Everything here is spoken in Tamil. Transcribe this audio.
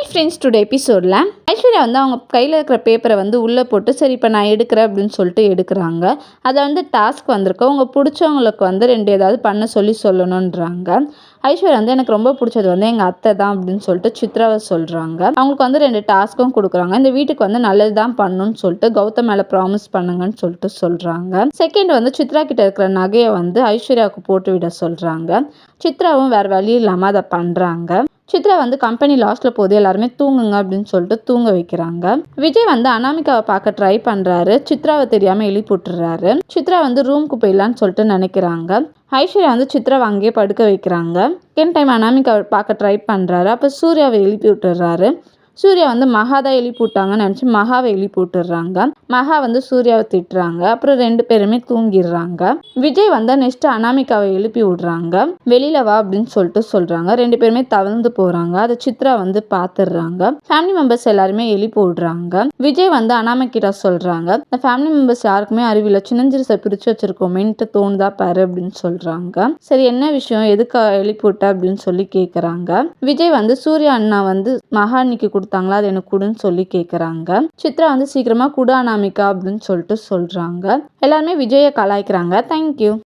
ஃப்ரெண்ட்ஸ் டுடே எபிசோடில் ஐஸ்வர்யா வந்து அவங்க கையில் இருக்கிற பேப்பரை வந்து உள்ளே போட்டு சரி இப்போ நான் எடுக்கிறேன் அப்படின்னு சொல்லிட்டு எடுக்கிறாங்க. அதை வந்து டாஸ்க் வந்திருக்கு, உங்கள் பிடிச்சவங்களுக்கு வந்து 2 ஏதாவது பண்ண சொல்லணுன்றாங்க. ஐஸ்வர்யா வந்து எனக்கு ரொம்ப பிடிச்சது வந்து எங்கள் அத்தை தான் அப்படின்னு சொல்லிட்டு சித்ராவை சொல்கிறாங்க. அவங்களுக்கு வந்து 2 டாஸ்க்கும் கொடுக்குறாங்க. இந்த வீட்டுக்கு வந்து நல்லது தான் பண்ணணும்னு சொல்லிட்டு கௌதம் மேலே ப்ராமிஸ் பண்ணுங்கன்னு சொல்லிட்டு சொல்கிறாங்க. செகண்ட் வந்து சித்ரா கிட்ட இருக்கிற நகையை வந்து ஐஸ்வர்யாவுக்கு போட்டு விட சொல்கிறாங்க. சித்ராவும் வேறு வழி இல்லாமல் அதை பண்ணுறாங்க. சித்ரா வந்து கம்பெனி லாஸ்ட்ல போது எல்லாருமே தூங்குங்க அப்படின்னு சொல்லிட்டு தூங்க வைக்கிறாங்க. விஜய் வந்து அனாமிகாவை பார்க்க ட்ரை பண்றாரு. சித்ராவை தெரியாம எழுப்பி விட்டுறாரு. சித்ரா வந்து ரூமுக்கு போயிடலான்னு சொல்லிட்டு நினைக்கிறாங்க. ஐஸ்வர்யா வந்து சித்ராவை அங்கேயே படுக்க வைக்கிறாங்க. செகண்ட் டைம் அனாமிகாவை பார்க்க ட்ரை பண்றாரு. அப்ப சூர்யாவை எழுப்பி விட்டுறாரு. சூர்யா வந்து மகா தான் எழுப்பி விட்டாங்கன்னு நினச்சி மகாவை எழுப்பி விட்டுறாங்க. மகா வந்து சூர்யாவை திட்டுறாங்க. அப்புறம் 2 பேருமே தூங்கிடுறாங்க. விஜய் வந்து நெக்ஸ்ட் அனாமிகாவை எழுப்பி விடுறாங்க. வெளியில வா அப்படின்னு சொல்லிட்டு சொல்றாங்க. 2 பேருமே தவழ்ந்து போறாங்க. அதை சித்ரா வந்து பாத்துடுறாங்க. ஃபேமிலி மெம்பர்ஸ் எல்லாருமே எழுப்பி விடுறாங்க. விஜய் வந்து அனாமிகிட்ட சொல்றாங்க, இந்த ஃபேமிலி மெம்பர்ஸ் யாருக்குமே அறிவில்லை, சின்னஞ்சிறுசை பிரிச்சு வச்சிருக்கோமேன்ட்டு தோணுதா பாரு அப்படின்னு சொல்றாங்க. சரி என்ன விஷயம், எதுக்கு எழுப்பி விட்ட அப்படின்னு சொல்லி கேக்குறாங்க. விஜய் வந்து சூர்யா அண்ணா வந்து மகானிக்கு கொடுத்தாங்களா, அது எனக்கு கொடுன்னு சொல்லி கேட்குறாங்க. சித்ரா வந்து சீக்கிரமா குடு அனாமிகா அப்படின்னு சொல்லிட்டு சொல்றாங்க. எல்லாருமே விஜயை கலாய்க்கிறாங்க. தேங்க்யூ.